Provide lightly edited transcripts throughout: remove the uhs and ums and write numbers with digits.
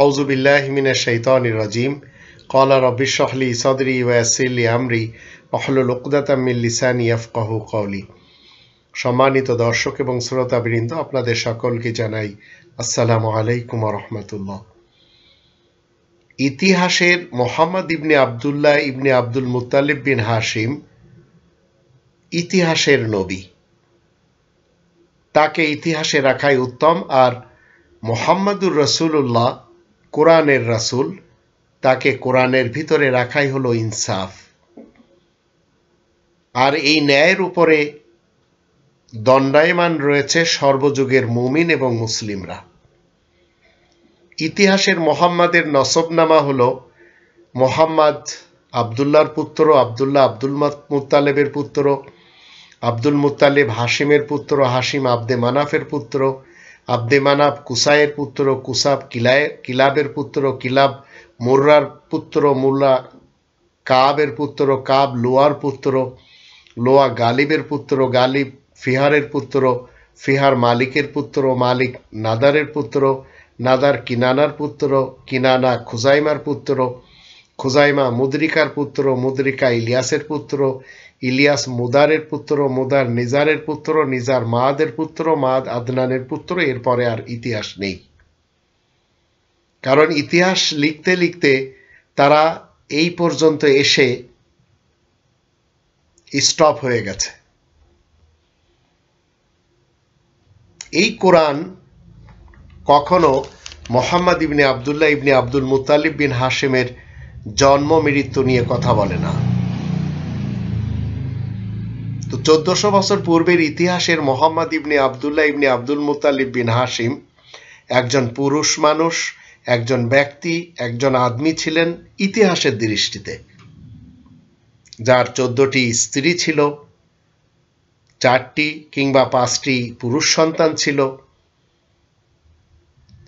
আউযু বিল্লাহি মিনাশ শাইতানির রাজিম। ক্বালা রাব্বি ইশরাহ লি সাদরি ওয়া ইয়াসসির লি আমরি ওয়াহলুল উকদাতাম মিন লিসানি ইয়াফকাহু কওলি। সম্মানিত দর্শক এবং শ্রোতাবৃন্দ, আপনাদের সকলকে জানাই আসসালামু আলাইকুম ওয়া রাহমাতুল্লাহ। ইতিহাসের মুহাম্মদ ইবনে আবদুল্লাহ ইবনে আব্দুল মুত্তালিব বিন হাশিম ইতিহাসের নবী। তাকে ইতিহাসে রাখাই উত্তম। আর মুহাম্মাদুর রাসূলুল্লাহ কোরআনের রাসূল, তাকে কোরআনের ভিতরে রাখাই হলো ইনসাফ। আর এই ন্যায়ের উপরে দণ্ডায়মান রয়েছে সর্বযুগের মুমিন এবং মুসলিমরা। ইতিহাসের মুহাম্মাদের নসবনামা হলো মুহাম্মদ আবদুল্লাহর পুত্র, আবদুল্লাহ আব্দুল মুত্তালিবের পুত্র, আব্দুল মুত্তালিব হাশিমের পুত্র, হাশিম আব্দে মানাফের পুত্র, আব্দে মানাফ কুসাইয়ের পুত্র, কুসাব কিলাবের পুত্র, কিলাব মুর্রার পুত্র, মুল্লা কাবের পুত্র, কাব লোয়ার পুত্র, লোয়া গালিবের পুত্র, গালিব ফিহারের পুত্র, ফিহার মালিকের পুত্র, মালিক নাদারের পুত্র, নাদার কিনানার পুত্র, কিনানা খুজাইমার পুত্র, খুজাইমা মুদরিকার পুত্র, মুদরিকা ইলিয়াসের পুত্র, ইলিয়াস মুদারের পুত্র, মুদার নিজারের পুত্র, নিজার মাদের পুত্র, মাদ আদনানের পুত্র। এরপরে আর ইতিহাস নেই, কারণ ইতিহাস লিখতে লিখতে তারা এই পর্যন্ত এসে স্টপ হয়ে গেছে। এই কোরআন কখনো মুহাম্মদ ইবনে আবদুল্লাহ ইবনে আব্দুল মুত্তালিব বিন হাশিমের জন্ম মৃত্যু নিয়ে কথা বলে না। তো 1400 বছর পূর্বের ইতিহাসের মুহাম্মদ ইবনে আবদুল্লাহ ইবনে আব্দুল মুত্তালিব বিন হাশিম একজন পুরুষ মানুষ, একজন ব্যক্তি, একজন আদমি ছিলেন ইতিহাসের দৃষ্টিতে, যার 14টি স্ত্রী ছিল, 4টি কিংবা 5টি পুরুষ সন্তান ছিল,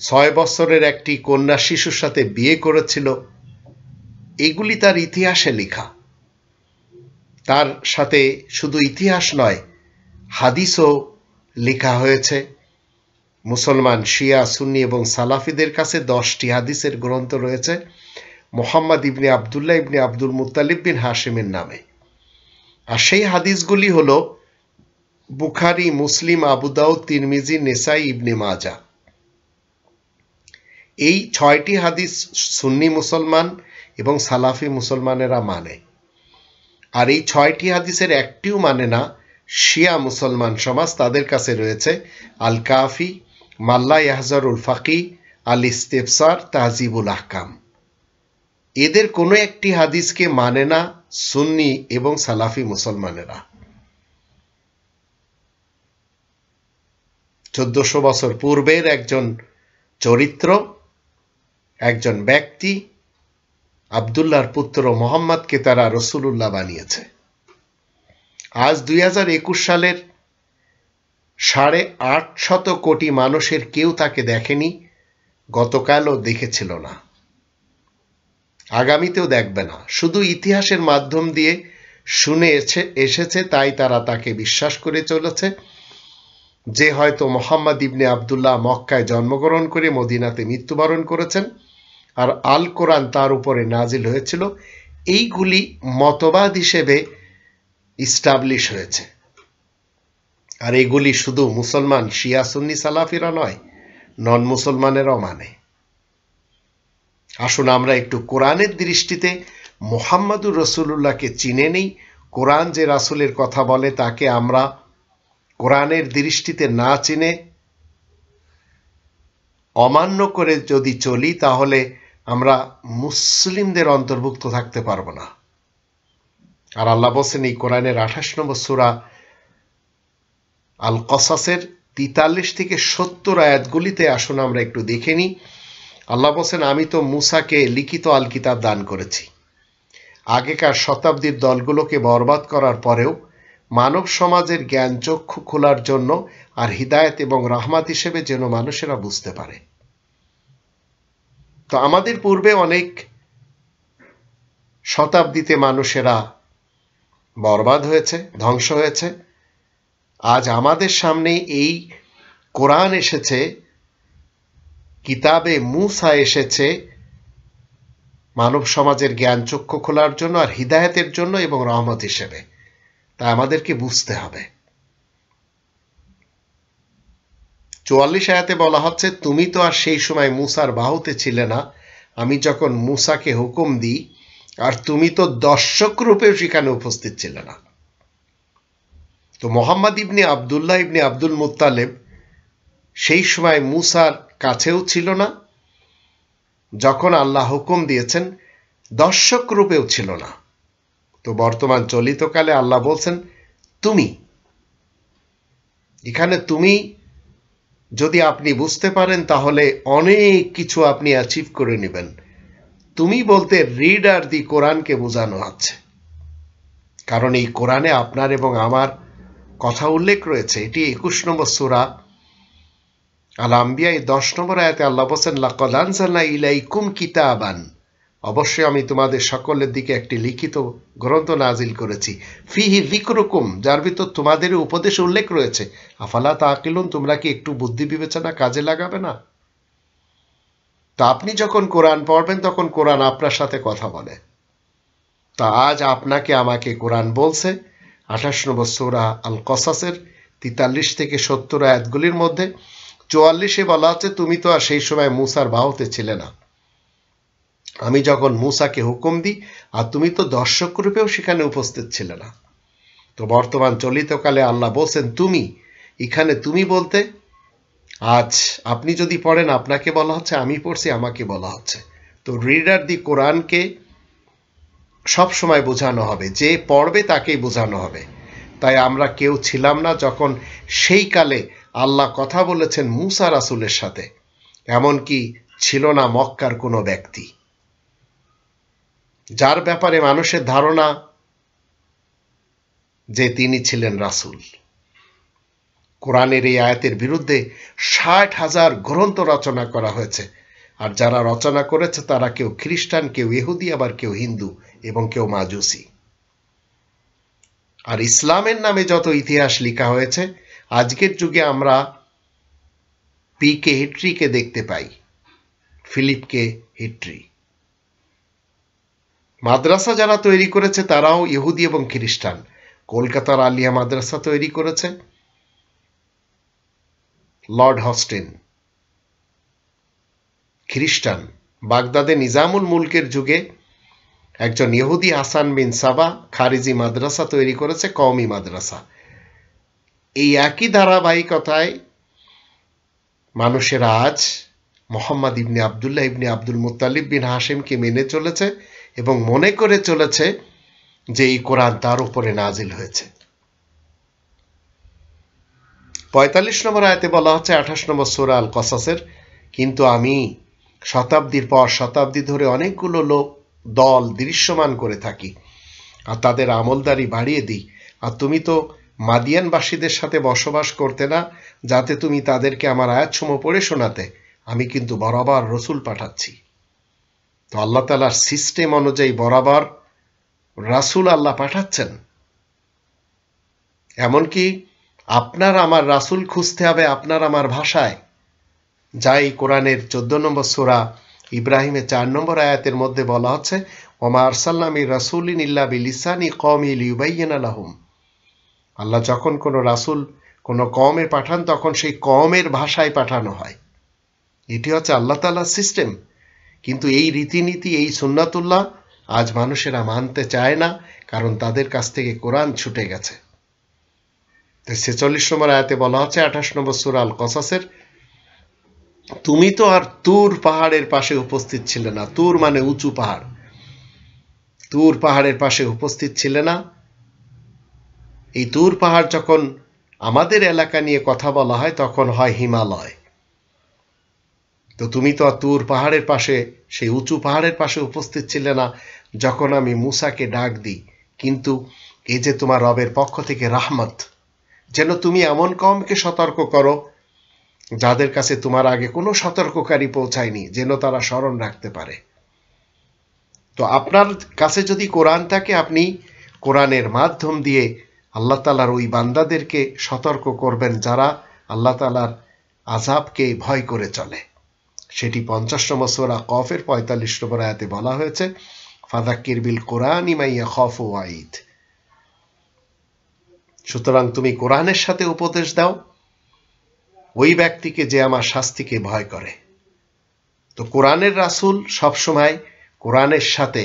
6 বছরের একটি কন্যা শিশুর সাথে বিয়ে করেছিল। এগুলি তার ইতিহাসে লেখা। তার সাথে শুধু ইতিহাস নয়, হাদিসও লেখা হয়েছে। মুসলমান শিয়া, সুন্নি এবং সালাফিদের কাছে 10টি হাদিসের গ্রন্থ রয়েছে মুহাম্মদ ইবনে আবদুল্লাহ ইবনে আব্দুল মুত্তালিব বিন হাশিমের নামে। আর সেই হাদিসগুলি হলো বুখারী, মুসলিম, আবু দাউদ, তিরমিজি, নেসাই, ইবনে মাজাহ। এই 6টি হাদিস সুন্নি মুসলমান এবং সালাফি মুসলমানেরা মানে। আর এই 6টি হাদিসের একটিও মানে না শিয়া মুসলমান সমাজ। তাদের কাছে রয়েছে আল কাফি, মাল্লা ইয়াহজারুল ফাকি, আল ইস্তেফসার, তাহজিবুল আহকাম। এদের কোনো একটি হাদিসকে মানে না সুন্নি এবং সালাফি মুসলমানেরা। 1400 বছর পূর্বের একজন চরিত্র, একজন ব্যক্তি, আবদুল্লাহর পুত্র মুহাম্মদকে তারা রসুলুল্লাহ বানিয়েছে। আজ 2021 সালের 850 কোটি মানুষের কেউ তাকে দেখেনি, গতকালও দেখেছিল না, আগামীতেও দেখবে না। শুধু ইতিহাসের মাধ্যম দিয়ে শুনে এসেছে, তাই তারা তাকে বিশ্বাস করে চলেছে যে হয়তো মুহাম্মদ ইবনে আবদুল্লাহ মক্কায় জন্মগ্রহণ করে মদিনাতে মৃত্যুবরণ করেছেন আর আল কোরআন তার উপরে নাজিল হয়েছিল। এইগুলি মতবাদ হিসেবে ইস্টাবলিশ হয়েছে। আর এগুলি শুধু মুসলমান শিয়া সুন্নি সালাফিরা নয়, নন মুসলমানেরাও মানে। আসুন আমরা একটু কোরআনের দৃষ্টিতে মুহাম্মাদুর রাসূলুল্লাহকে চিনে নেই। কোরআন যে রাসূলের কথা বলে তাকে আমরা কোরআনের দৃষ্টিতে না চিনে অমান্য করে যদি চলি, তাহলে আমরা মুসলিমদের অন্তর্ভুক্ত থাকতে পারবো না। আর আল্লাহ বলছেন এই কোরআনের 28 নম্বর সূরা আল কসাসের 43 থেকে 70 আয়াতগুলিতে আসুন আমরা একটু দেখে নিই। আল্লাহ বলছেন, আমি তো মুসাকে লিখিত আল কিতাব দান করেছি। আগেকার শতাব্দীর দলগুলোকে বরবাদ করার পরেও মানব সমাজের জ্ঞান চক্ষু খোলার জন্য আর হিদায়াত এবং রহমত হিসেবে যেন মানুষেরা বুঝতে পারে। তো আমাদের পূর্বে অনেক শতাব্দীতে মানুষেরা বরবাদ হয়েছে, ধ্বংস হয়েছে। আজ আমাদের সামনে এই কোরআন এসেছে কিতাবে মুসা এসেছে মানব সমাজের জ্ঞান চক্ষু খোলার জন্য আর হিদায়াতের জন্য এবং রহমত হিসেবে। তা আমাদেরকে বুঝতে হবে। 44 আয়াতে বলা হচ্ছে, তুমি তো আর সেই সময় মুসার বাহুতে ছিলে না, আমি যখন মুসাকে হুকুম দিই, আর তুমি তো দর্শক রূপেও সেখানে উপস্থিত ছিলে না। তো মোহাম্মদ ইবনে আবদুল্লাহ ইবনে আব্দুল মুত্তালেব সেই সময় মুসার কাছেও ছিল না, যখন আল্লাহ হুকুম দিয়েছেন দর্শক রূপেও ছিল না। তো বর্তমান চলিতকালে আল্লাহ বলছেন তুমি। এখানে তুমি যদি আপনি বুঝতে পারেন তাহলে অনেক কিছু আপনি অ্যাচিভ করে নেবেন। তুমি বলতে রিডার দি কোরআনকে বোঝানো হচ্ছে, কারণ এই কোরআনে আপনার এবং আমার কথা উল্লেখ রয়েছে। এটি 21 নম্বর সূরা আল আম্বিয়া 10 নম্বর আয়াতে আল্লাহ বলেন, লাকাদ আনজালনা ইলাইকুম কিতাবান, অবশ্যই আমি তোমাদের সকলের দিকে একটি লিখিত গ্রন্থ নাজিল করেছি, ফিহি যিকরুকুম, যার ভিতর তোমাদের উপদেশ উল্লেখ রয়েছে, আফালা তাকিলুন, তোমরা কি একটু বুদ্ধি বিবেচনা কাজে লাগাবে না? তা আপনি যখন কোরআন পড়বেন তখন কোরআন আপনার সাথে কথা বলে। তা আজ আপনাকে আমাকে কোরআন বলছে 28 নম্বর সূরা আল কসাসের 43 থেকে 70 আয়াতগুলির মধ্যে 44-এ বলা হচ্ছে, তুমি তো আর সেই সময় মুসার বাহুতে ছিলে না, আমি যখন মুসাকে হুকুম দিই, আর তুমি তো দর্শক রূপেও সেখানে উপস্থিত ছিলে না। তো বর্তমান চলিতকালে আল্লাহ বলছেন তুমি। এখানে তুমি বলতে আজ আপনি যদি পড়েন আপনাকে বলা হচ্ছে, আমি পড়ছি আমাকে বলা হচ্ছে। তো রিডার দি কোরআনকে সব সময় বোঝানো হবে, যে পড়বে তাকেই বোঝানো হবে। তাই আমরা কেউ ছিলাম না যখন সেই কালে আল্লাহ কথা বলেছেন মুসা রাসূলের সাথে, এমনকি ছিল না মক্কার কোনো ব্যক্তি যার ব্যাপারে মানুষের ধারণা যে তিনি ছিলেন রাসূল। কোরআনের এই আয়াতের বিরুদ্ধে 60,000 গ্রন্থ রচনা করা হয়েছে, আর যারা রচনা করেছে তারা কেউ খ্রিস্টান, কেউ ইহুদি, আবার কেউ হিন্দু এবং কেউ মাজুসি। আর ইসলামের নামে যত ইতিহাস লেখা হয়েছে, আজকের যুগে আমরা পি.কে. হিট্রিকে দেখতে পাই, ফিলিপকে হিট্রি। মাদ্রাসা যারা তৈরি করেছে তারাও ইহুদি এবং খ্রিস্টান। কলকাতার আলিয়া মাদ্রাসা তৈরি করেছে লর্ড হস্টেন, খ্রিস্টান। বাগদাদে নিজামুল মুলকের যুগে একজন ইহুদি হাসান বিন সাবা খারিজি মাদ্রাসা তৈরি করেছে, কওমি মাদ্রাসা। এই একই ধারাবাহিকতায় মানুষেরা আজ মোহাম্মদ ইবনে আবদুল্লাহ ইবনে আব্দুল মুত্তালিব বিন হাশিমকে মেনে চলেছে এবং মনে করে চলেছে যে এই কোরআন তার উপরে নাজিল হয়েছে। 45 নম্বর আয়াতে বলা হচ্ছে 28 নম্বর সূরা আল কসাসের, কিন্তু আমি শতাব্দীর পর শতাব্দী ধরে অনেকগুলো দল দৃশ্যমান করে থাকি আর তাদের আমলদারি বাড়িয়ে দিই, আর তুমি তো মাদিয়ানবাসীদের সাথে বসবাস করতে না যাতে তুমি তাদেরকে আমার আয়াতসমূহ পড়ে শোনাতে, আমি কিন্তু বরাবর রসুল পাঠাচ্ছি। তো আল্লাহ তাআলার সিস্টেম অনুযায়ী বরাবর রাসূল আল্লাহ পাঠাচ্ছেন। এমনকি আপনার আমার রাসূল খুঁজতে হবে আপনার আমার ভাষায়, যা এই কোরআনের 14 নম্বর সূরা ইব্রাহিমের 4 নম্বর আয়াতের মধ্যে বলা হচ্ছে, ওমা আরসালনা মির রাসূলিন ইল্লা বিলিসানি কওমি লিয়ুবাইয়িনা লাহুম। আল্লাহ যখন কোনো রাসূল কোনো কওমে পাঠান তখন সেই কওমের ভাষায় পাঠানো হয়। এটি হচ্ছে আল্লাহ তাআলার সিস্টেম। কিন্তু এই রীতিনীতি, এই সুন্নাতুল্লাহ আজ মানুষেরা মানতে চায় না, কারণ তাদের কাছ থেকে কোরআন ছুটে গেছে। 46 নম্বর আয়াতে বলা হচ্ছে 28 নম্বর সূরা আল কসাসের, তুমি তো আর তুর পাহাড়ের পাশে উপস্থিত ছিলে না। তুর মানে উঁচু পাহাড়। তুর পাহাড়ের পাশে উপস্থিত ছিলে না। এই তুর পাহাড় যখন আমাদের এলাকা নিয়ে কথা বলা হয় তখন হয় হিমালয়। তো তুমি তো আর তুর পাহাড়ের পাশে, সেই উঁচু পাহাড়ের পাশে উপস্থিত ছিলে না যখন আমি মুসাকে ডাক দিই। কিন্তু এই যে তোমার রবের পক্ষ থেকে রাহমত, যেন তুমি এমন কওমকে সতর্ক করো যাদের কাছে তোমার আগে কোনো সতর্ককারী পৌঁছায়নি, যেন তারা স্মরণ রাখতে পারে। তো আপনার কাছে যদি কোরআন থাকে, আপনি কোরআনের মাধ্যম দিয়ে আল্লাহ তাআলার ওই বান্দাদেরকে সতর্ক করবেন যারা আল্লাহ তাআলার আযাবকে ভয় করে চলে। সেটি 50 নম্বর সূরা কফের 45 নম্বর আয়াতে বলা হয়েছে, ফাযাক্কির বিল কুরআনি মান ইয়াখাফু ওয়াঈদ। সুতরাং তুমি কোরআনের সাথে উপদেশ দাও ওই ব্যক্তিকে যে আমার শাস্তিকে ভয় করে। তো কোরআনের রাসূল সবসময় কোরআনের সাথে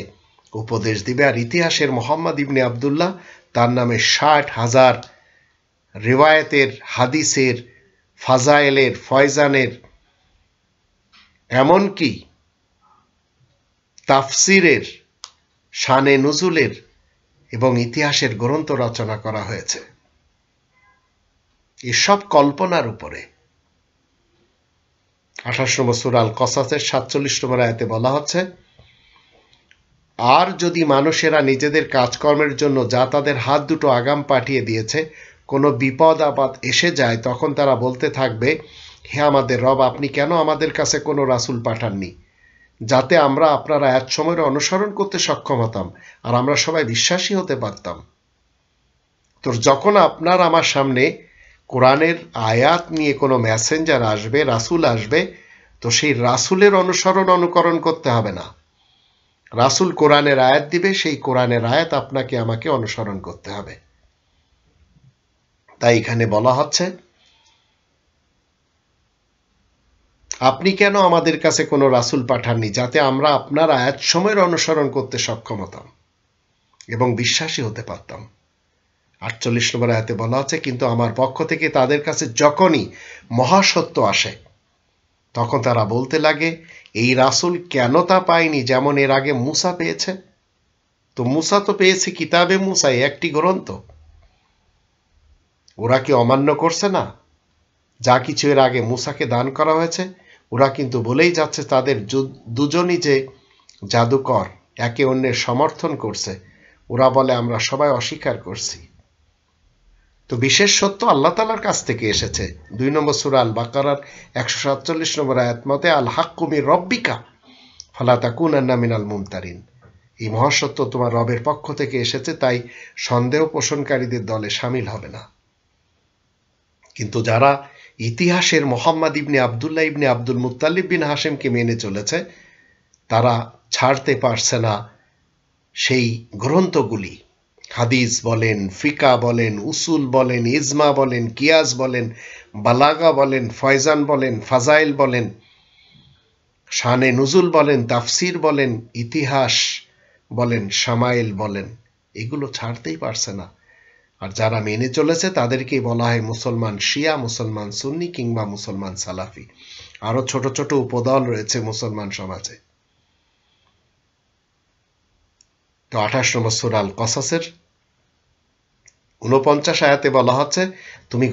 উপদেশ দিবে। আর ইতিহাসের মোহাম্মদ ইবনে আবদুল্লাহ, তার নামে 60,000 রিওয়ায়াতের, হাদিসের, ফাজাইলের, ফয়জানের, এমনকি তাফসিরের, শানে নুজুলের এবং ইতিহাসের গ্রন্থ রচনা করা হয়েছে। এসব কল্পনার উপরে। 28 নম্বর সূরা আল কসাসের 47 নম্বর আয়াতে বলা হচ্ছে, আর যদি মানুষেরা নিজেদের কাজকর্মের জন্য যা তাদের হাত দুটো আগাম পাঠিয়ে দিয়েছে কোনো বিপদ আপদ এসে যায়, তখন তারা বলতে থাকবে, হে আমাদের রব, আপনি কেন আমাদের কাছে কোনো রাসূল পাঠাননি যাতে আমরা আপনার আয়াত সময়ের অনুসরণ করতে সক্ষম হতাম আর আমরা সবাই বিশ্বাসী হতে পারতাম। তো যখন আপনার আমার সামনে কোরআনের আয়াত নিয়ে কোনো মেসেঞ্জার আসবে, রাসূল আসবে, তো সেই রাসূলের অনুকরণ করতে হবে না। রাসূল কোরআনের আয়াত দিবে, সেই কোরআনের আয়াত আপনাকে আমাকে অনুসরণ করতে হবে। তাই এখানে বলা হচ্ছে, আপনি কেন আমাদের কাছে কোনো রাসূল পাঠাননি যাতে আমরা আপনার আয়াত সময়ের অনুসরণ করতে সক্ষম হতাম এবং বিশ্বাসী হতে পারতাম। 48 নম্বর আয়াতে বলা হচ্ছে, কিন্তু আমার পক্ষ থেকে তাদের কাছে যখনই মহাসত্য আসে তখন তারা বলতে লাগে, এই রাসূল কেন তা পায়নি যেমন এর আগে মূসা পেয়েছে। তো মূসা তো পেয়েছে কিতাবে মূসা, একটি গ্রন্থ। ওরা কি অমান্য করছে না? যা কিছু এর আগে মূসাকে দান করা হয়েছে, ওরা কিন্তু বলেই যাচ্ছে তাদের দুজনই যে জাদুকর, একে অন্যের সমর্থন করছে। ওরা বলে আমরা সবাই অস্বীকার করছি। তো বিশেষ সত্য আল্লাহ তাআলার কাছ থেকে এসেছে। 2 নম্বর সূরা আল বাকারার 147 নম্বর আয়াত মতে, আল হাক্কু মির রব্বিকা ফালা তাকুনান্না মিনাল মুমতারিন। এই মহাসত্য তোমার রবের পক্ষ থেকে এসেছে, তাই সন্দেহ পোষণকারীদের দলে শামিল হবে না। কিন্তু যারা ইতিহাসের মোহাম্মদ ইবনে আবদুল্লাহ ইবনে আব্দুল মুত্তালিব বিন হাশিমকে মেনে চলেছে, তারা ছাড়তে পারছে না সেই গ্রন্থগুলি। হাদিস বলেন, ফিকা বলেন, উসুল বলেন, ইজমা বলেন, কিয়াস বলেন, বালাগা বলেন, ফয়জান বলেন, ফাজাইল বলেন, শানে নুজুল বলেন, তাফসির বলেন, ইতিহাস বলেন, শামাইল বলেন, এগুলো ছাড়তেই পারছে না। আর যারা মেনে চলেছে তাদেরকেই বলা হয় মুসলমান শিয়া, মুসলমান সুন্নি কিংবা মুসলমান সালাফি। আরো ছোট ছোট উপদল রয়েছে মুসলমান সমাজে। তো 28 নম্বর সূরা আল কসাসের 49 আয়াতে বলা হচ্ছে, তুমি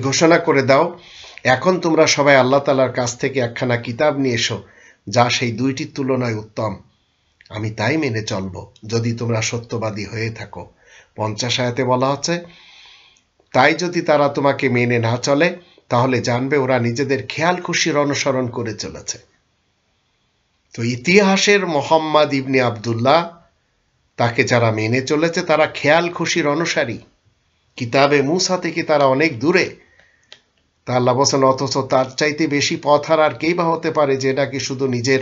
ঘোষণা করে দাও, এখন তোমরা সবাই আল্লাহ তাআলার কাছ থেকে একখানা কিতাব নিয়ে এসো যা সেই দুইটির তুলনায় উত্তম। আমি তাই মেনে চলব যদি তোমরা সত্যবাদী হয়ে থাকো। 50 আয়াতে বলা হচ্ছে, তাই যদি তারা তোমাকে মেনে না চলে তাহলে জানবে ওরা নিজেদের খেয়াল খুশির অনুসরণ করে চলেছে। তো ইতিহাসের মোহাম্মদ ইবনে আবদুল্লাহ, তাকে যারা মেনে চলেছে তারা খেয়াল খুশির অনুসারী। কিতাবে মূসা থেকে তারা অনেক দূরে। তা আল্লাহ বলেন, অথচ তার চাইতে বেশি পথ আর কেই বা হতে পারে যে নাকি শুধু নিজের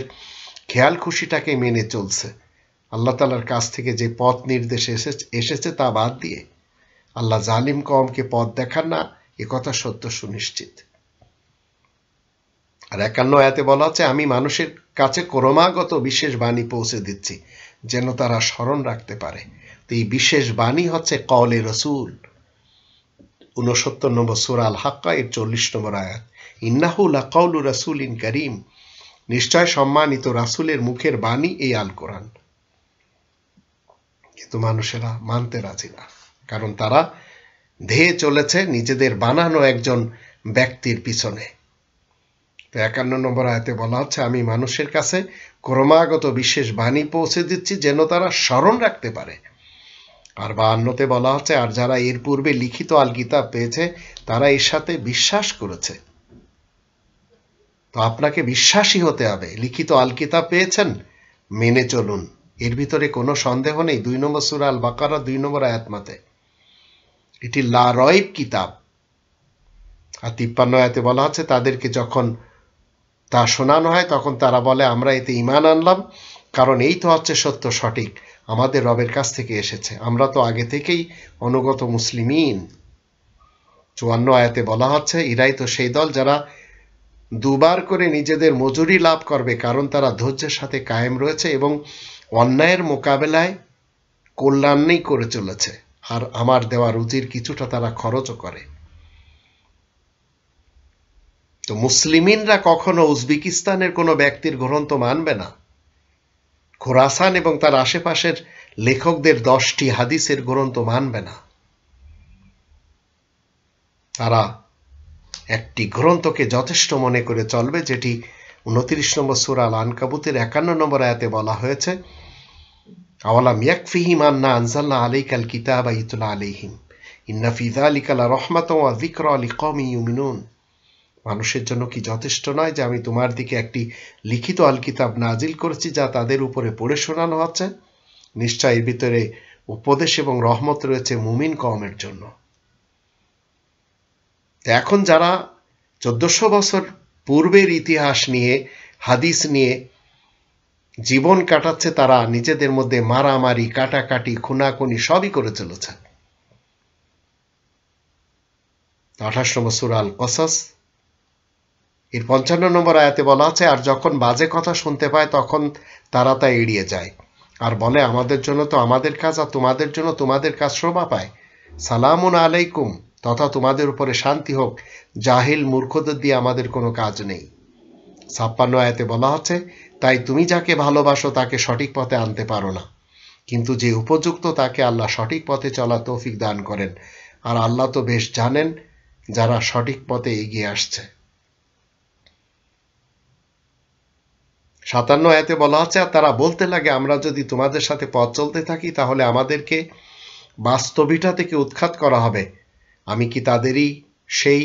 খেয়াল খুশিটাকে মেনে চলছে। আল্লাহ তাআলার কাছ থেকে যে পথ নির্দেশ এসেছে তা বাদ দিয়ে আল্লাহ জালিম কওমকে পথ দেখান না, এ কথা সত্য সুনিশ্চিত। আর 51 আয়াতে বলা হচ্ছে, আমি মানুষের কাছে ক্রমাগত বিশেষ বাণী পৌঁছে দিচ্ছি যেন তারা স্মরণ রাখতে পারে। তো এই বিশেষ বাণী হচ্ছে কওলে রসুল। 69 নম্বর সূরা আল হাক্কা এর 40 নম্বর আয়াত, ইন্নাহু লাকাউলু রাসূলিন কারীম, নিশ্চয় সম্মানিত রাসূলের মুখের বাণী এই আল কোরআন। কিন্তু মানুষেরা মানতে রাজি না, কারণ তারা ধেয়ে চলেছে নিজেদের বানানো একজন ব্যক্তির পিছনে। তো 51 নম্বর আয়াতে বলা হচ্ছে, আমি মানুষের কাছে ক্রমাগত বিশেষ বাণী পৌঁছে দিচ্ছি যেন তারা স্মরণ রাখতে পারে। আর 52তে বলা হচ্ছে, আর যারা এর পূর্বে লিখিত আল কিতাব পেয়েছে তারা এর সাথে বিশ্বাস করেছে। তো আপনাকে বিশ্বাসী হতে হবে। লিখিত আল কিতাব পেয়েছেন, মেনে চলুন, এর ভিতরে কোনো সন্দেহ নেই। 2 নম্বর সূরা আল বাকারা 2 নম্বর আয়াত মতে এটি লা রয়ব কিতাব। আর 53 আয়াতে বলা হচ্ছে, তাদেরকে যখন তা শোনানো হয় তখন তারা বলে আমরা এতে ঈমান আনলাম, কারণ এই তো হচ্ছে সত্য সঠিক, আমাদের রবের কাছ থেকে এসেছে, আমরা তো আগে থেকেই অনুগত মুসলিমিন। 54 আয়াতে বলা হচ্ছে এরাই তো সেই দল যারা দুবার করে নিজেদের মজুরি লাভ করবে, কারণ তারা ধৈর্যের সাথে কায়েম রয়েছে এবং অন্যায়ের মোকাবেলায় কল্যাণই করে চলেছে, আর আমার দেওয়া রুজির কিছুটা তারা খরচও করে। তো মুসলিমিনরা কখনো উজবেকিস্তানের কোনো ব্যক্তির গ্রন্থ মানবে না, খোরাসান এবং তার আশেপাশের লেখকদের 10টি হাদিসের গ্রন্থ মানবে না। তারা একটি গ্রন্থকে যথেষ্ট মনে করে চলবে, যেটি 29 নম্বর সূরা আল আনকাবুতের 51 নম্বর আয়াতে বলা হয়েছে, আওয়ালাম ইয়াকফিহিম আন্না আনজালনা আলাইকাল কিতাবা ইতলা আলাইহিম ইন্না ফি যালিকা লারাহমাতাও ওয়া যিকরা লিকওমিন ইউমিনুন। মানুষের জন্য কি যথেষ্ট নয় যে আমি তোমার দিকে একটি লিখিত আল কিতাব নাজিল করেছি যা তাদের উপরে পড়ে শোনানো হচ্ছে? নিশ্চয় এর ভিতরে উপদেশ এবং রহমত রয়েছে মুমিন কওমের জন্য। এখন যারা 1400 বছর পূর্বের ইতিহাস নিয়ে, হাদিস নিয়ে জীবন কাটাচ্ছে, তারা নিজেদের মধ্যে মারামারি, কাটাকাটি, খুনাখুনি সবই করে চলেছে। 28 নম্বর সূরা আল কসাস এর 55 নম্বর আয়াতে বলা আছে, আর যখন বাজে কথা শুনতে পায় তখন তারা তা এড়িয়ে যায় আর বলে আমাদের জন্য তো আমাদের কাজ, আর তোমাদের জন্য তোমাদের কাজ শোভা পায়। সালামুন আলাইকুম, তথা তোমাদের উপরে শান্তি হোক, জাহিল মূর্খদের দিয়ে আমাদের কোনো কাজ নেই। 56 আয়াতে বলা হচ্ছে, তাই তুমি যাকে ভালোবাসো তাকে সঠিক পথে আনতে পারো না, কিন্তু যে উপযুক্ত তাকে আল্লাহ সঠিক পথে চলা তৌফিক দান করেন, আর আল্লাহ তো বেশ জানেন যারা সঠিক পথে এগিয়ে আসছে। 57 আয়াতে বলা হচ্ছে, আর তারা বলতে লাগে আমরা যদি তোমাদের সাথে পথ চলতে থাকি তাহলে আমাদেরকে বাস্তবিটা থেকে উৎখাত করা হবে। আমি কি তাদেরই সেই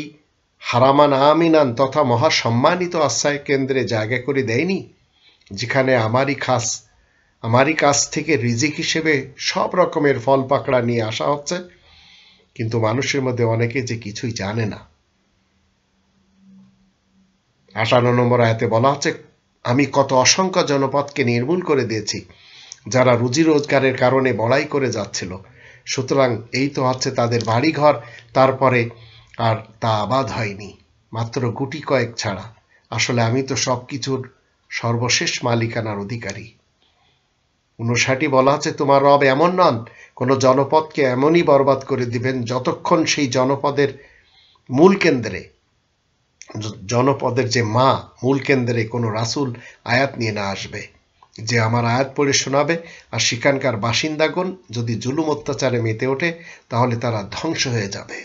হারামান আমিনান তথা মহাসম্মানিত আশ্রয় কেন্দ্রে জায়গা করে দেয়নি, যেখানে আমারই কাছ থেকে রিজিক হিসেবে সব রকমের ফল পাকড়া নিয়ে আসা হচ্ছে? কিন্তু মানুষের মধ্যে অনেকে যে কিছুই জানে না। 58 নম্বর আয়াতে বলা হচ্ছে, আমি কত অসংখ্য জনপদকে নির্মূল করে দিয়েছি যারা রুজি রোজগারের কারণে বড়াই করে যাচ্ছিল, সুতরাং এই তো হচ্ছে তাদের বাড়িঘর, তারপরে আর তা আবাদ হয়নি, মাত্র গুটি কয়েক ছাড়া। আসলে আমি তো সবকিছুর সর্বশেষ মালিকানার অধিকারী। 59 বলা আছে, তোমার রব এমন নন কোন জনপদকে এমনই বরবাদ করে দিবেন যতক্ষণ সেই জনপদের মূল কেন্দ্রে, জনপদের যে মূল কেন্দ্রে কোনো রাসূল আয়াত নিয়ে না আসবে, যে আমার আয়াত পড়ে শোনাবে, আর সেখানকার বাসিন্দাগণ যদি জুলুম অত্যাচারে মেতে ওঠে তাহলে তারা ধ্বংস হয়ে যাবে।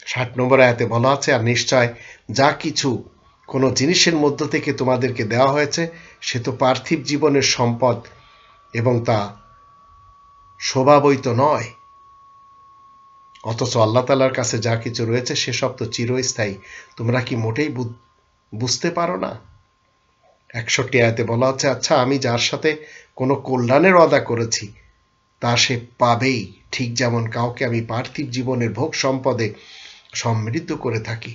60 নম্বর আয়াতে বলা আছে, আর নিশ্চয় যা কিছু কোনো জিনিসের মধ্য থেকে তোমাদেরকে দেওয়া হয়েছে সে তো পার্থিব জীবনের সম্পদ এবং তা স্বভাবই তো নয়, অথচ আল্লাহ তাআলার কাছে যা কিছু রয়েছে সেসব তো চিরস্থায়ী, তোমরা কি মোটেই বুঝতে পারো না? 61 আয়াতে বলা হচ্ছে, আচ্ছা আমি যার সাথে কোনো কল্যাণের ওয়াদা করেছি তা সে পাবেই, ঠিক যেমন কাউকে আমি পার্থিব জীবনের ভোগ সম্পদে সমৃদ্ধ করে থাকি,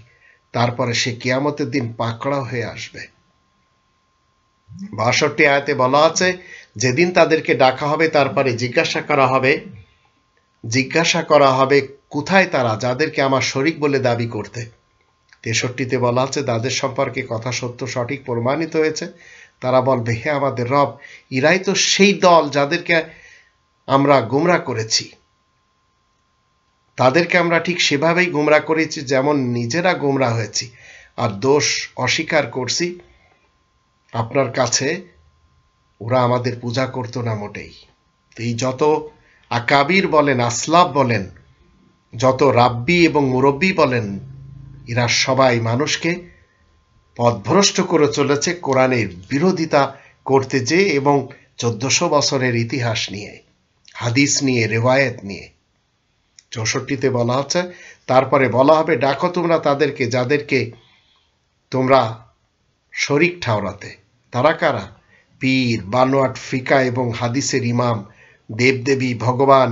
তারপরে সে কিয়ামতের দিন পাকড়াও হয়ে আসবে। 62 আয়াতে বলা আছে, যেদিন তাদেরকে ডাকা হবে তারপরে জিজ্ঞাসা করা হবে কোথায় তারা যাদেরকে আমার শরীক বলে দাবি করতে। 63-তে বলা আছে, তাদের সম্পর্কে কথা সত্য সঠিক প্রমাণিত হয়েছে, তারা বলবে হে আমাদের রব, ইরাই তো সেই দল যাদেরকে আমরা গোমরাহ করেছি, তাদেরকে আমরা ঠিক সেভাবেই গোমরাহ করেছি যেমন নিজেরা গোমরাহ হয়েছি, আর দোষ অস্বীকার করছি আপনার কাছে, ওরা আমাদের পূজা করতো না মোটেই। এই যত আকাবির বলেন, আসলাফ বলেন, যত রাব্বি এবং মুরব্বি বলেন, এরা সবাই মানুষকে পথভ্রষ্ট করে চলেছে কোরআনের বিরোধিতা করতে যেয়ে এবং 1400 বছরের ইতিহাস নিয়ে, হাদিস নিয়ে, রেওয়ায়েত নিয়ে। 64-তে বলা হচ্ছে, তারপরে বলা হবে ডাকো তোমরা তাদেরকে যাদেরকে তোমরা শরীক ঠাওরাতে। তারা কারা? পীর, বানোয়াট, ফিকা এবং হাদিসের ইমাম, দেবদেবী, ভগবান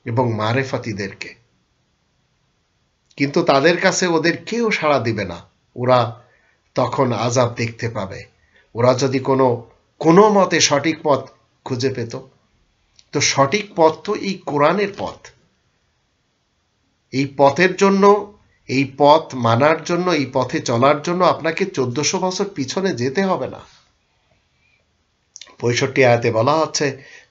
এবং মারেফাতিদেরকে। কিন্তু তাদের কাছে ওদের কেউ সাড়া দিবে না। ওরা তখন আযাব দেখতে পাবে। ওরা যদি কোনো মতে সঠিক পথ খুঁজে পেত। তো সঠিক পথ তো এই কোরআনের পথ। এই পথের জন্য, এই পথ মানার জন্য, এই পথে চলার জন্য আপনাকে 1400 বছর পিছনে যেতে হবে না। 65 আয়াতে বলা হচ্ছে,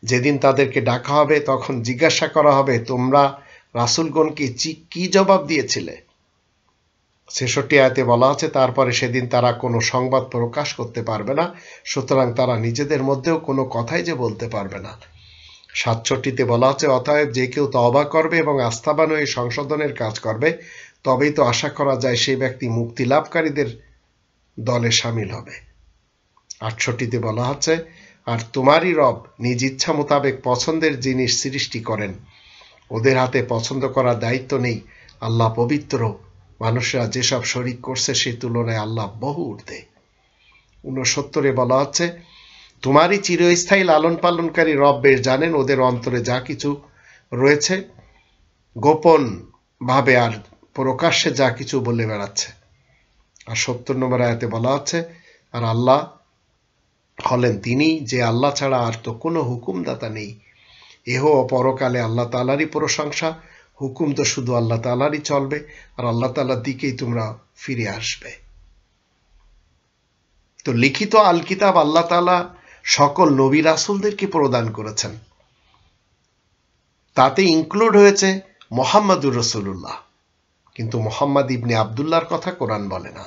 যেদিন তাদেরকে ডাকা হবে তখন জিজ্ঞাসা করা হবে, তোমরা রাসূলগণকে কি জবাব দিয়েছিলে? 66 আয়াতে বলা আছে, তারপরে সেদিন তারা কোনো সংবাদ প্রকাশ করতে পারবে না, সুতরাং তারা নিজেদের মধ্যেও কোনো কথাই যে বলতে পারবে না। 67তে বলা আছে, অতএব যে কেউ তওবা করবে এবং আস্থাবান হয়ে সংশোধনের কাজ করবে, তবেই তো আশা করা যায় সেই ব্যক্তি মুক্তি লাভকারীদের দলে শামিল হবে। 68তে বলা হচ্ছে, আর তোমারই রব নিজ ইচ্ছা মোতাবেক পছন্দের জিনিস সৃষ্টি করেন, ওদের হাতে পছন্দ করার দায়িত্ব নেই, আল্লাহ পবিত্র, মানুষরা যেসব শরীক করছে সে তুলনায় আল্লাহ বহু ঊর্ধ্বে। 69 বলা হচ্ছে, তোমারই চিরস্থায়ী লালন পালনকারী রব বেশ জানেন ওদের অন্তরে যা কিছু রয়েছে, গোপন ভাবে আর প্রকাশ্যে যা কিছু বলে বেড়াচ্ছে। আর 70 নম্বর আয়াতে বলা হচ্ছে, আর আল্লাহ হলেন তিনি যে আল্লাহ ছাড়া আর তো কোনো হুকুমদাতা নেই, এহ ও পরকালে আল্লাহ তাআলারই প্রশংসা, হুকুম তো শুধু আল্লাহ তাআলারই চলবে, আর আল্লাহ তাআলার দিকেই তোমরা ফিরে আসবে। তো লিখিত আল কিতাব আল্লাহ তাআলা সকল নবী রাসূলদেরকে প্রদান করেছেন। তাতে ইনক্লুড হয়েছে মুহাম্মদুর রাসূলুল্লাহ, কিন্তু মুহাম্মদ ইবনে আব্দুল্লাহর কথা কোরআন বলে না।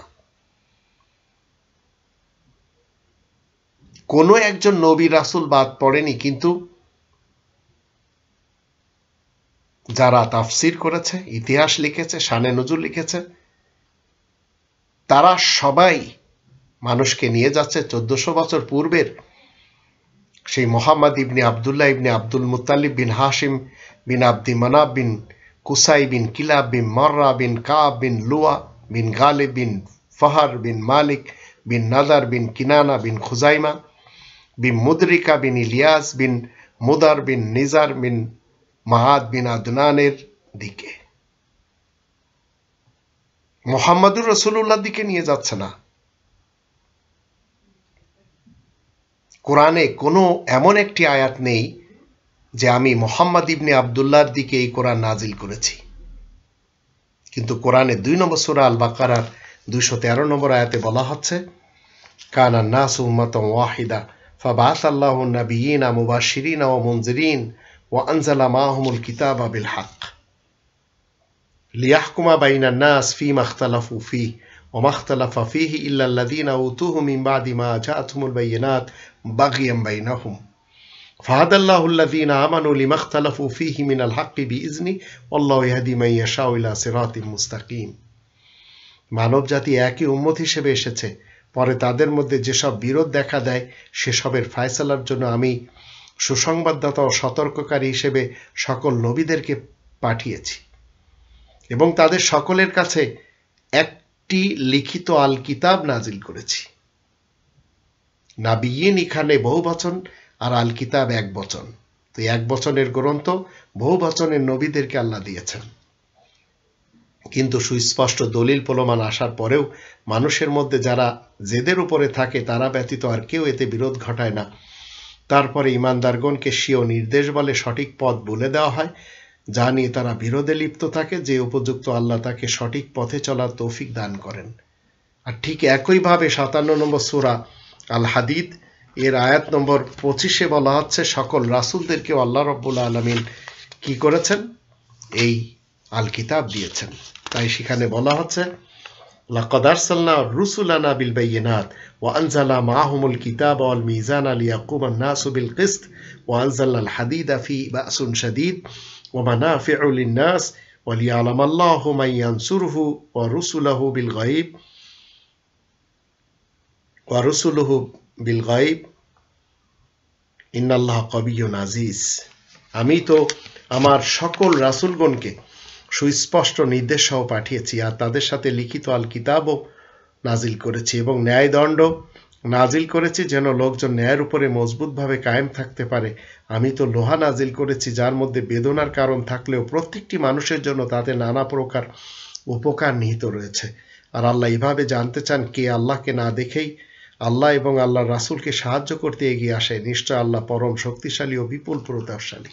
কোনো একজন নবী রাসূল বাদ পড়েনি, কিন্তু যারা তাফসির করেছে, ইতিহাস লিখেছে, শানে নজুল লিখেছে, তারা সবাই মানুষকে নিয়ে যাচ্ছে 1400 বছর পূর্বের সেই মুহাম্মদ ইবনে আব্দুল্লাহ ইবনে আব্দুল মুত্তালিব বিন হাশিম বিন আব্দি মানাব বিন কুসাই বিন কিলাব বিন মাররা বিন কাব বিন লুয়া বিন গালিব বিন ফাহার বিন মালিক বিন নাদার বিন কিনানা বিন খুজাইমা বিন মুদরিকা বিন ইলিয়াস বিন মুদার বিন নিজার বিন মাহাদ বিন আদনানের দিকে। মুহাম্মদুর রাসূলুল্লাহর দিকে নিয়ে যাচ্ছে না। কোরআনে কোনো এমন একটি আয়াত নেই যে আমি মুহাম্মদ ইবনে আব্দুল্লাহর দিকে এই কোরআন নাজিল করেছি। কিন্তু কোরআনে 2 নম্বর সূরা আল বাকারার 213 নম্বর আয়াতে বলা হচ্ছে, কানা নাসু উম্মাতান ওয়াহিদা ফাবাআসাল্লাহু নাবিয়্যিনা মুবাশশিরিনা ওয়া মুনজিরিন ওয়া আনজালা মাআহুমুল কিতাবা বিল হক লিয়াহকুমা বাইনান নাস ফীমা ইখতালাফু ফীহি ওয়া মা ইখতালাফা ফীহি ইল্লা আল্লাযীনা উতুহু মিন বাদি মা জাআতহুমুল বায়িনাত বাগিয়ান বাইনাহুম ফাহাদাল্লাহু আল্লাযীনা আমানু লিমা ইখতালাফু ফীহি মিনাল হাক্কি বিইজনি ওয়াল্লাহু ইয়াহদি মান ইয়াশাউ ইলা সিরাতিম মুস্তাকিম। মানব জাতি একই উম্মত হিসেবে এসেছে, পরে তাদের মধ্যে যেসব বিরোধ দেখা দেয় সেসবের ফয়সালার জন্য আমি সুসংবাদদাতা ও সতর্ককারী হিসেবে সকল নবীদেরকে পাঠিয়েছি এবং তাদের সকলের কাছে একটি লিখিত আল কিতাব নাজিল করেছি। নাবিয়্যিন এখানে বহু বচন আর আল কিতাব এক বচন। তো এক বচনের গ্রন্থ বহু বচনের নবীদেরকে আল্লাহ দিয়েছেন। কিন্তু সুস্পষ্ট দলিল প্রমাণ আসার পরেও মানুষের মধ্যে যারা জেদের উপরে থাকে তারা ব্যতীত আর কেউ এতে বিরোধ ঘটায় না। তারপরে ঈমানদারগণকে স্বীয় নির্দেশ বলে সঠিক পথ বলে দেওয়া হয়, যা নিয়ে তারা বিরোধে লিপ্ত থাকে, যে উপযুক্ত আল্লাহ তাকে সঠিক পথে চলার তৌফিক দান করেন। আর ঠিক একইভাবে 57 নম্বর সূরা আল হাদিদ এর আয়াত নম্বর 25-এ বলা হচ্ছে, সকল রাসূলদেরকেও আল্লাহ রাব্বুল আলামিন কি করেছেন? এই আল কিতাব দিয়েছেন। তাই সেখানে বলা হচ্ছে, লাকাদ আরসালনা রুসুলানা বিল বায়িনাত ওয়া আনজালা মাআহুমুল কিতাবা ওয়াল মিজানা লিয়াকুমান নাসু বিল কিসত ওয়া আনজালনাল হাদিদা ফি বা'সুন শাদীদ ওয়া মানাফি'ু লিন-নাস ওয়া লিয়া'লামাল্লাহু মান ইয়ানসুরুহু ওয়া রুসুলুহু বিল গায়ব ইন্নাল্লাহা কাবিয়্যুন আজিজ। আমি তো আমার সকল রাসূলগণকে সুস্পষ্ট নির্দেশ সহ পাঠিয়েছি, আর তাদের সাথে লিখিত আল কিতাবও নাজিল করেছি এবং ন্যায়দণ্ড নাজিল করেছি, যেন লোকজন ন্যায়ের উপরে মজবুতভাবে কায়েম থাকতে পারে। আমি তো লোহা নাজিল করেছি, যার মধ্যে বেদনার কারণ থাকলেও প্রত্যেকটি মানুষের জন্য তাতে নানা প্রকার উপকার নিহিত রয়েছে। আর আল্লাহ এভাবে জানতে চান কে আল্লাহকে না দেখেই আল্লাহ এবং আল্লাহর রাসূলকে সাহায্য করতে এগিয়ে আসে, নিশ্চয় আল্লাহ পরম শক্তিশালী ও বিপুল প্রতাপশালী।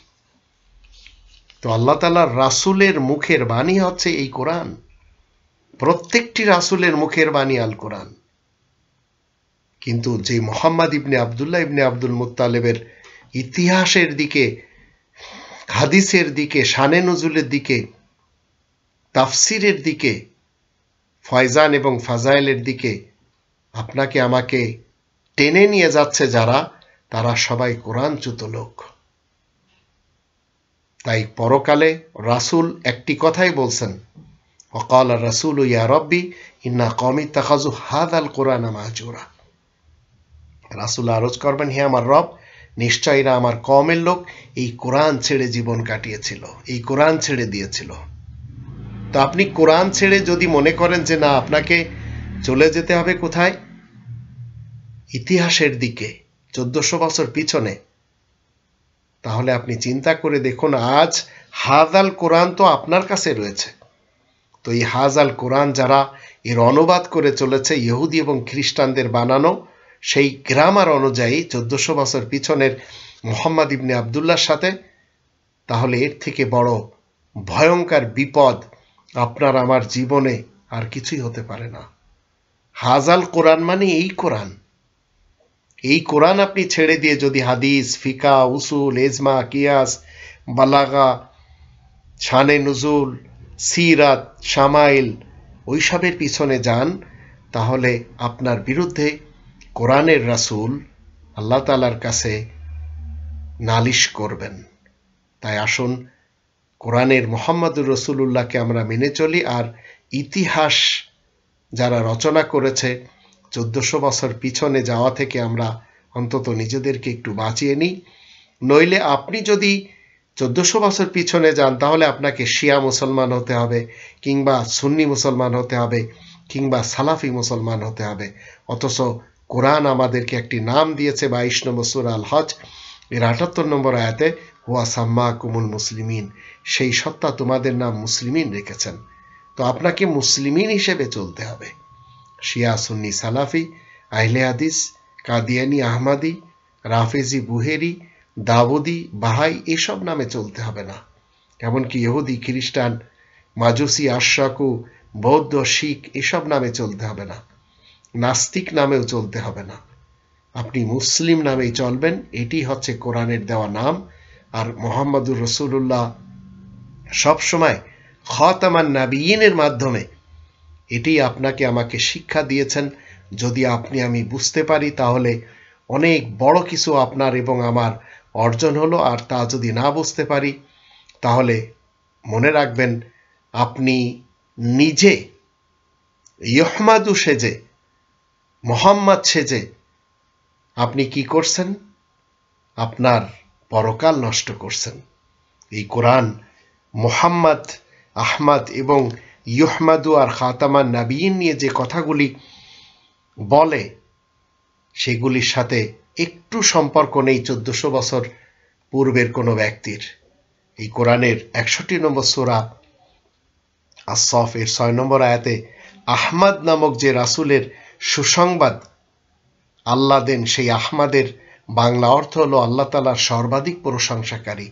তো আল্লাহ তাআলার রাসূলের মুখের বাণী হচ্ছে এই কোরআন। প্রত্যেকটি রাসূলের মুখের বাণী আল কোরআন। কিন্তু যে মুহাম্মদ ইবনে আব্দুল্লাহ ইবনে আব্দুল মুত্তালিবের ইতিহাসের দিকে, হাদিসের দিকে, শানে নুজুলের দিকে, তাফসিরের দিকে, ফয়জান এবং ফাজাইলের দিকে আপনাকে আমাকে টেনে নিয়ে যাচ্ছে যারা, তারা সবাই কোরআনচ্যুত লোক। তাই পরকালে রাসূল একটি কথাই বলছেন, ওয়াকাল রাসূলু ইয়া রব্বি ইন্না কওমি ইত্তাখাযু হাযাল কুরআনা মাহজুরা। রাসূল আরজ করবেন, হে আমার রব, নিশ্চয় এরা আমার কওমের লোক, এই কোরআন ছেড়ে জীবন কাটিয়েছিল, এই কোরআন ছেড়ে দিয়েছিল। তো আপনি কোরআন ছেড়ে যদি মনে করেন যে না, আপনাকে চলে যেতে হবে কোথায়, ইতিহাসের দিকে 1400 বছর পিছনে, তাহলে আপনি চিন্তা করে দেখুন, আজ হাযাল কোরআন তো আপনার কাছে রয়েছে। তো এই হাযাল কোরআন যারা এর অনুবাদ করে চলেছে ইহুদি এবং খ্রিস্টানদের বানানো সেই গ্রামার অনুযায়ী 1400 বছর পিছনের মুহাম্মদ ইবনে আব্দুল্লাহর সাথে, তাহলে এর থেকে বড় ভয়ঙ্কর বিপদ আপনার আমার জীবনে আর কিছুই হতে পারে না। হাযাল কোরআন মানে এই কোরআন। এই কোরআন আপনি ছেড়ে দিয়ে যদি হাদিস, ফিকা, উসুল, এজমা, কিয়াস, বালাগা, শানে নুজুল, সিরাত, শামাইল ওইসবের পিছনে যান, তাহলে আপনার বিরুদ্ধে কোরআনের রাসূল আল্লাহ তাআলার কাছে নালিশ করবেন। তাই আসুন কোরআনের মুহাম্মদুর রাসূলুল্লাহকে আমরা মেনে চলি, আর ইতিহাস যারা রচনা করেছে 1400 বছর পিছনে যাওয়া থেকে আমরা অন্তত নিজেদেরকে একটু বাঁচিয়ে নিই। নইলে আপনি যদি 1400 বছর পিছনে যান, তাহলে আপনাকে শিয়া মুসলমান হতে হবে, কিংবা সুন্নি মুসলমান হতে হবে, কিংবা সালাফি মুসলমান হতে হবে। অথচ কোরআন আমাদেরকে একটি নাম দিয়েছে 22 নম্বর সূরা আল হজ এর 78 নম্বর আয়াতে, হুয়া সাম্মাকুমুল মুসলিমিন, সেই সত্তা তোমাদের নাম মুসলিমিন রেখেছেন। তো আপনাকে মুসলিমিন হিসেবে চলতে হবে। শিয়া, সুন্নি, সালাফি, আহলে হাদিস, কাদিয়ানি, আহমাদি, রাফেজি, বুহেরি, দাউদি, বাহাই এসব নামে চলতে হবে না। এমনকি ইহুদি, খ্রিস্টান, মাজুসি, আশরাকু, বৌদ্ধ, শিখ এসব নামে চলতে হবে না। নাস্তিক নামেও চলতে হবে না। আপনি মুসলিম নামেই চলবেন। এটি হচ্ছে কোরআনের দেওয়া নাম। আর মুহাম্মদুর রাসূলুল্লাহ সবসময় খাতামান নাবিয়িনের মাধ্যমে এটি আপনাকে আমাকে শিক্ষা দিয়েছেন। যদি আপনি আমি বুঝতে পারি, তাহলে অনেক বড় কিছু আপনার এবং আমার অর্জন হলো। আর তা যদি না বুঝতে পারি, তাহলে মনে রাখবেন, আপনি নিজে ইহমাদু সেজে, মুহাম্মদ সেজে আপনি কি করছেন? আপনার পরকাল নষ্ট করছেন। এই কোরআন মুহাম্মদ, আহমদ এবং ইহমাদু আর খাতামান নাবিয়িন নিয়ে যে কথাগুলি বলে, সেগুলির সাথে একটু সম্পর্ক নেই 1400 বছর পূর্বের কোনো ব্যক্তির। এই কোরআনের 61 নম্বর সূরা আস-সফ এর 6 নম্বর আয়াতে আহমদ নামক যে রাসূলের সুসংবাদ আল্লাহ দেন, সেই আহমদের বাংলা অর্থ হলো আল্লাহ তাআলার সর্বাধিক প্রশংসাকারী।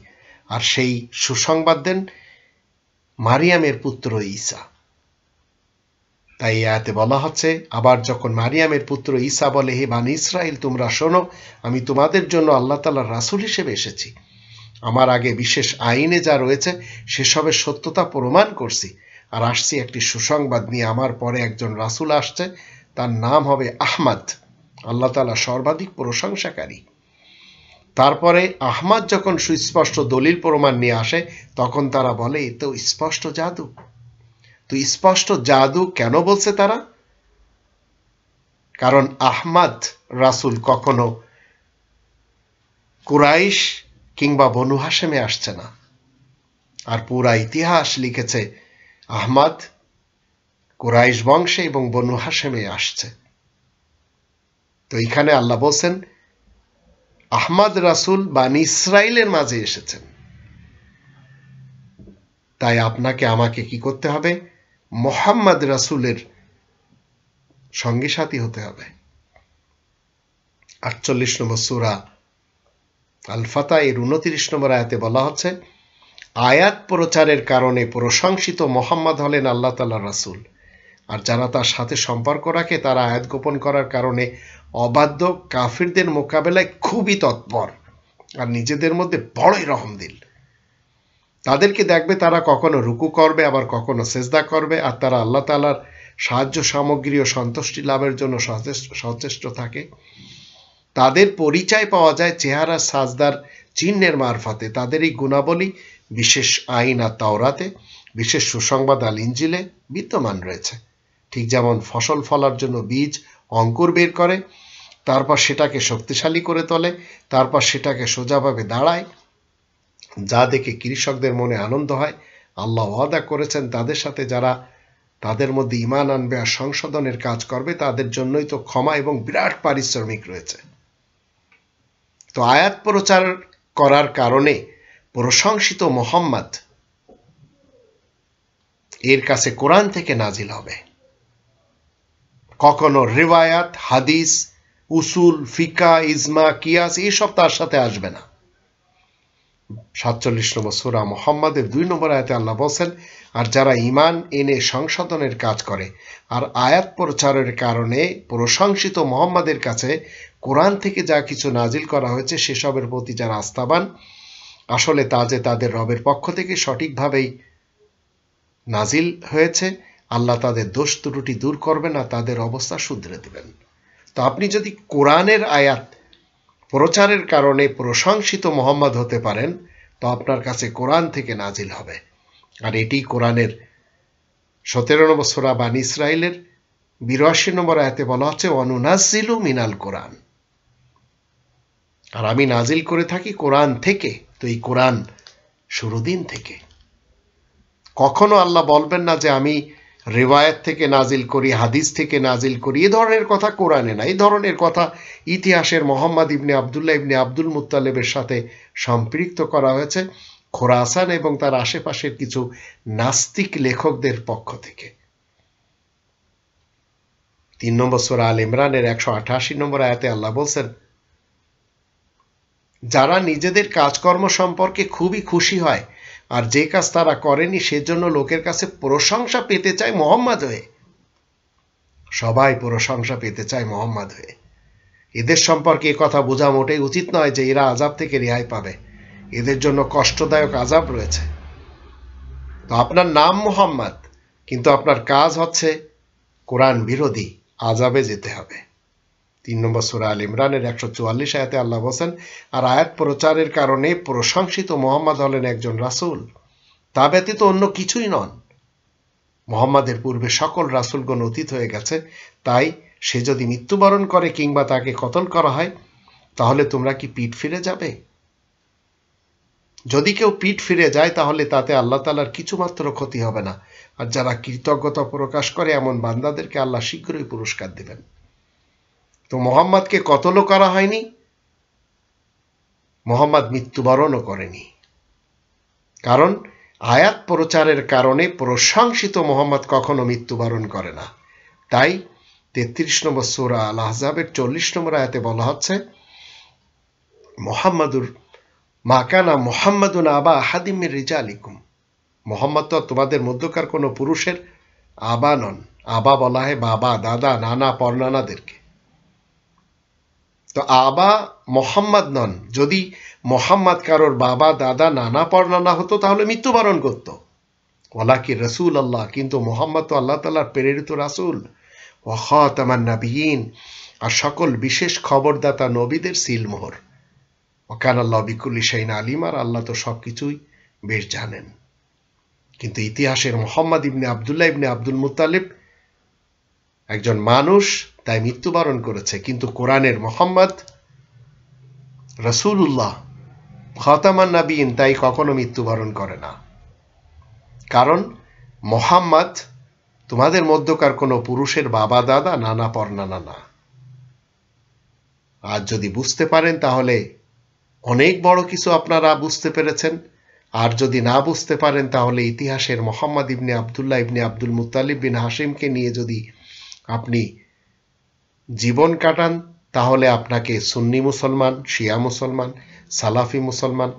আর সেই সুসংবাদ দেন মারিয়ামের পুত্র ঈসা। তাই আয়াতে বলা হচ্ছে, আবার যখন মারিয়ামের পুত্র ঈসা বলে, হে বানি ইসরাইল, তোমরা শোনো, আমি তোমাদের জন্য আল্লাহ তাআলার রাসূল হিসেবে এসেছি। আমার আগে বিশেষ আইনে যা রয়েছে সেসবের সত্যতা প্রমাণ করছি, আর আসছি একটি সুসংবাদ নিয়ে। আমার পরে একজন রাসূল আসছে, তার নাম হবে আহমদ, আল্লাহ তাআলা সর্বাধিক প্রশংসাকারী। তারপরে আহমদ যখন সুস্পষ্ট দলিল প্রমাণ নিয়ে আসে, তখন তারা বলে, এ তো স্পষ্ট জাদু। তো স্পষ্ট জাদু কেন বলছে তারা? কারণ আহমদ রাসূল কখনো কুরাইশ কিংবা বনু হাশেমে আসছে না। আর পুরা ইতিহাস লিখেছে আহমদ কুরাইশ বংশে এবং বনু হাশেমে আসছে। তো এখানে আল্লাহ বলছেন আহমদ রাসূল বানি ইসরাইলের মাঝে এসেছেন। তাই আপনাকে আমাকে কি করতে হবে? মোহাম্মদ রাসূলের সঙ্গী সাথী হতে হবে। 48 নম্বর সূরা আল ফাতহ এর 29 নম্বর আয়াতে বলা হচ্ছে, আয়াত প্রচারের কারণে প্রশংসিত মোহাম্মদ হলেন আল্লাহ তাআলার রাসূল, আর যারা তার সাথে সম্পর্ক রাখে তারা আয়াত গোপন করার কারণে অবাধ্য কাফিরদের মোকাবেলায় খুবই তৎপর আর নিজেদের মধ্যে বড়ই রহমদিল। তাদেরকে দেখবে তারা কখনো রুকু করবে, আবার কখনো সেজদা করবে, আর তারা আল্লাহ তাআলার সাহায্য সামগ্রী ও সন্তুষ্টি লাভের জন্য সচেষ্ট থাকে। তাদের পরিচয় পাওয়া যায় চেহারা সাজদার চিহ্নের মারফতে। তাদের এই গুণাবলী বিশেষ আইন আর তাওরাতে, বিশেষ সুসংবাদ আল ইঞ্জিলে বিদ্যমান রয়েছে। ঠিক যেমন ফসল ফলার জন্য বীজ অঙ্কুর বের করে, তারপর সেটাকে শক্তিশালী করে তোলে, তারপর সেটাকে সোজাভাবে দাঁড়ায়, যা দেখে কৃষকদের মনে আনন্দ হয়। আল্লাহ ওয়াদা করেছেন তাদের সাথে যারা তাদের মধ্যে ঈমান আনবে আর সংশোধনের কাজ করবে তাদের জন্যই তো ক্ষমা এবং বিরাট পারিশ্রমিক রয়েছে। তো আয়াত প্রচার করার কারণে প্রশংসিত মোহাম্মদ এর কাছে কোরআন থেকে নাজিল হবে। কখনো রিওয়ায়াত, হাদিস, উসুল, ফিকা, ইজমা, কিয়াস এইসব তার সাথে আসবে না। 47 নম্বর সূরা মুহাম্মাদের 2 নম্বর আয়াতে আল্লাহ বলেন, আর যারা ঈমান এনে সংশোধনের কাজ করে আর আয়াত প্রচারের কারণে প্রশংসিত মুহাম্মাদের কাছে কোরআন থেকে যা কিছু নাজিল করা হয়েছে সেসবের প্রতি যারা আস্থাবান, আসলে তা যে তাদের রবের পক্ষ থেকে সঠিকভাবেই নাজিল হয়েছে, আল্লাহ তাদের দোষ ত্রুটি দূর করবেন আর তাদের অবস্থা শুধরে দেবেন। তো আপনি যদি কোরআনের আয়াত প্রচারের কারণে প্রশংসিত মোহাম্মদ হতে পারেন তো আপনার কাছে কোরআন থেকে নাজিল হবে। আর এটি কোরআনের 17 নম্বর সূরা বানী ইসরাইলের 82 নম্বর আয়াতে বলা হচ্ছে, অনুনাজ্জিলু মিনাল কোরআন, আর আমি নাজিল করে থাকি কোরআন থেকে। তো এই কোরআন শুরুদিন থেকে। কখনো আল্লাহ বলবেন না যে আমি রিওয়ায়াত থেকে নাজিল করি, হাদিস থেকে নাজিল করি, এ ধরনের কথা কোরআনে না। এই ধরনের কথা ইতিহাসের মোহাম্মদ ইবনে আবদুল্লাহ ইবনে আব্দুল মুত্তালিবের সাথে সম্পৃক্ত করা হয়েছে খোরাসান এবং তার আশেপাশের কিছু নাস্তিক লেখকদের পক্ষ থেকে। 3 নম্বর সূরা আল ইমরানের 188 নম্বর আয়াতে আল্লাহ বলছেন, যারা নিজেদের কাজকর্ম সম্পর্কে খুবই খুশি হয় আর যে কাজ তারা করেনি সেজন্য লোকের কাছে প্রশংসা পেতে চায় মোহাম্মদ হয়ে। সবাই প্রশংসা পেতে চায় মোহাম্মদ হয়ে। এদের সম্পর্কে এ কথা বোঝা মোটেই উচিত নয় যে এরা আযাব থেকে রেহাই পাবে। এদের জন্য কষ্টদায়ক আযাব রয়েছে। তো আপনার নাম মোহাম্মদ, কিন্তু আপনার কাজ হচ্ছে কোরআন বিরোধী, আযাবে যেতে হবে। 3 নম্বর সূরা আল ইমরানের 144 আয়াতে আল্লাহ বলেন, আর আয়াত প্রচারের কারণে প্রশংসিত মোহাম্মদ হলেন একজন রাসূল, তা ব্যতীত অন্য কিছুই নন। মোহাম্মদের পূর্বে সকল রাসূলগণ অতীত হয়ে গেছে, তাই সে যদি মৃত্যুবরণ করে কিংবা তাকে কতল করা হয় তাহলে তোমরা কি পিঠ ফিরে যাবে? যদি কেউ পিঠ ফিরে যায় তাহলে তাতে আল্লাহ তাআলার কিছুমাত্র ক্ষতি হবে না, আর যারা কৃতজ্ঞতা প্রকাশ করে এমন বান্দাদেরকে আল্লাহ শীঘ্রই পুরস্কার দেবেন। তো মোহাম্মদকে কতলও করা হয়নি, মোহাম্মদ মৃত্যুবরণও করেনি, কারণ আয়াত প্রচারের কারণে প্রশংসিত মোহাম্মদ কখনো মৃত্যুবরণ করে না। তাই 33 নম্বর সূরা আল আহজাবের 40 নম্বর আয়াতে বলা হচ্ছে, মোহাম্মদুর মাকানা মোহাম্মদুন আবা আহাদিম মির রিজালিকুম, মোহাম্মদ তো তোমাদের মধ্যকার কোনো পুরুষের আবা নন। আবা বলা হয় বাবা, দাদা, নানা, পরনানাদেরকে। তো আবা মোহাম্মদ নন। যদি মোহাম্মদ কারোর বাবা, দাদা, নানা, পরনানা হতো তাহলে মৃত্যুবরণ করত। ওয়ালাকি রাসূল আল্লাহ, কিন্তু মোহাম্মদ তো আল্লাহ তাআলার প্রেরিত রাসূল। ওয়া খাতামান নাবিয়িন, আর সকল বিশেষ খবরদাতা নবীদের সিলমোহর। ওয়া কানা আল্লাহু বিকুল্লি শাইইন আলিম, আর আল্লাহ তো সবকিছুই বেশ জানেন। কিন্তু ইতিহাসের মোহাম্মদ ইবনে আবদুল্লাহ ইবনে আব্দুল মুত্তালিব একজন মানুষ, তাই মৃত্যুবরণ করেছে, কিন্তু কোরআনের মোহাম্মদ রাসূলুল্লাহ খাতামান নাবিয়িন তাই কখনো মৃত্যুবরণ করে না। কারণ মোহাম্মদ তোমাদের মধ্যকার কোনো পুরুষের বাবা, দাদা, নানা, পরনানা না। আর যদি বুঝতে পারেন তাহলে অনেক বড় কিছু আপনারা বুঝতে পেরেছেন। আর যদি না বুঝতে পারেন তাহলে ইতিহাসের মোহাম্মদ ইবনে আবদুল্লাহ ইবনে আব্দুল মুত্তালিব বিন হাশিমকে নিয়ে যদি আপনি জীবন কাটান তাহলে আপনাকে সুন্নি মুসলমান, শিয়া মুসলমান, সালাফি মুসলমান,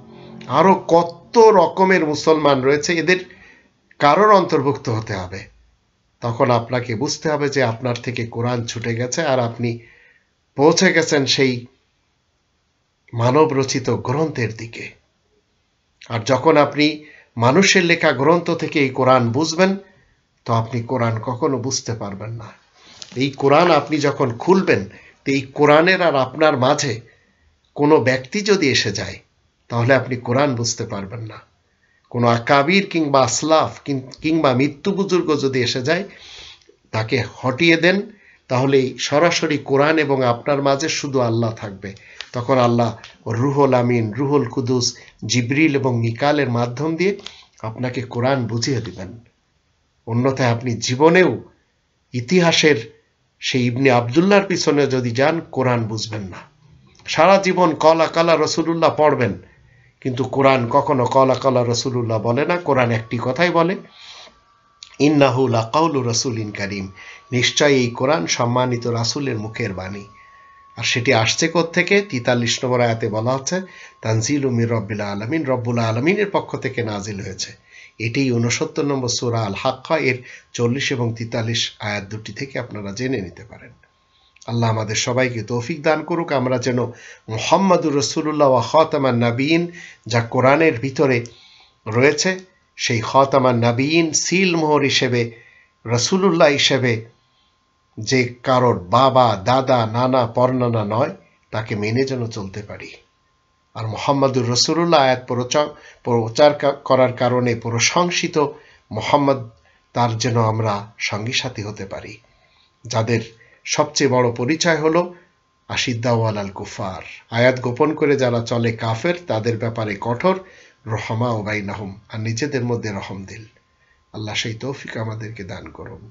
আরো কত রকমের মুসলমান রয়েছে, এদের কারোর অন্তর্ভুক্ত হতে হবে। তখন আপনাকে বুঝতে হবে যে আপনার থেকে কোরআন ছুটে গেছে আর আপনি পৌঁছে গেছেন সেই মানব রচিত গ্রন্থের দিকে। আর যখন আপনি মানুষের লেখা গ্রন্থ থেকে এই কোরআন বুঝবেন তো আপনি কোরআন কখনো বুঝতে পারবেন না। এই কোরআন আপনি যখন খুলবেন তো এই কোরআনের আর আপনার মাঝে কোনো ব্যক্তি যদি এসে যায় তাহলে আপনি কোরআন বুঝতে পারবেন না। কোনো আকাবির কিংবা আসলাফ কিংবা মৃত্যু বুজুর্গ যদি এসে যায় তাকে হটিয়ে দেন, তাহলে সরাসরি কোরআন এবং আপনার মাঝে শুধু আল্লাহ থাকবে। তখন আল্লাহ রুহুল আমিন, রুহুল কুদুস, জিবরিল এবং মিকালের মাধ্যম দিয়ে আপনাকে কোরআন বুঝিয়ে দিবেন। অন্যথায় আপনি জীবনেও ইতিহাসের সেই ইবনে আবদুল্লাহর পিছনে যদি যান কোরআন বুঝবেন না। সারা জীবন কলা কলা রসুলুল্লাহ পড়বেন, কিন্তু কোরআন কখনো কলা কলা রসুলুল্লাহ বলে না। কোরআন একটি কথাই বলে, ইন্নাহু লাকাউলু রাসূলিন কারীম, নিশ্চয়ই এই কোরআন সম্মানিত রাসূলের মুখের বাণী। আর সেটি আসছে কোত্থেকে? 43 নম্বর আয়াতে বলা হচ্ছে তানজিলু মির রব্বিল আলামিন, রব্বুল আলামিনের পক্ষ থেকে নাজিল হয়েছে। এটি 69 নম্বর সূরা আল হাক্কা এর 40 এবং 43 আয়াত দুটি থেকে আপনারা জেনে নিতে পারেন। আল্লাহ আমাদের সবাইকে তৌফিক দান করুক, আমরা যেন মুহাম্মাদুর রাসূলুল্লাহ ওয়া খাতামান নাবিয়িন যা কোরআনের ভিতরে রয়েছে সেই খাতামান নাবিয়িন সিল মোহর হিসেবে, রাসূলুল্লাহ হিসেবে যে কারোর বাবা, দাদা, নানা, পরনানা নয়, তাকে মেনে যেন চলতে পারি। আর মুহাম্মাদুর রাসূলুল্লাহ আয়াত প্রচার করার কারণে প্রশংসিত মুহাম্মদ, তার যেন আমরা সঙ্গী সাথী হতে পারি, যাদের সবচেয়ে বড় পরিচয় হলো আশিদ্দাউ আলাল কুফার, আয়াত গোপন করে যারা চলে কাফের, তাদের ব্যাপারে কঠোর, রহমা বাইনাহুম, আর নিজেদের মধ্যে রহম দিল। আল্লাহ সেই তৌফিক আমাদেরকে দান করুন।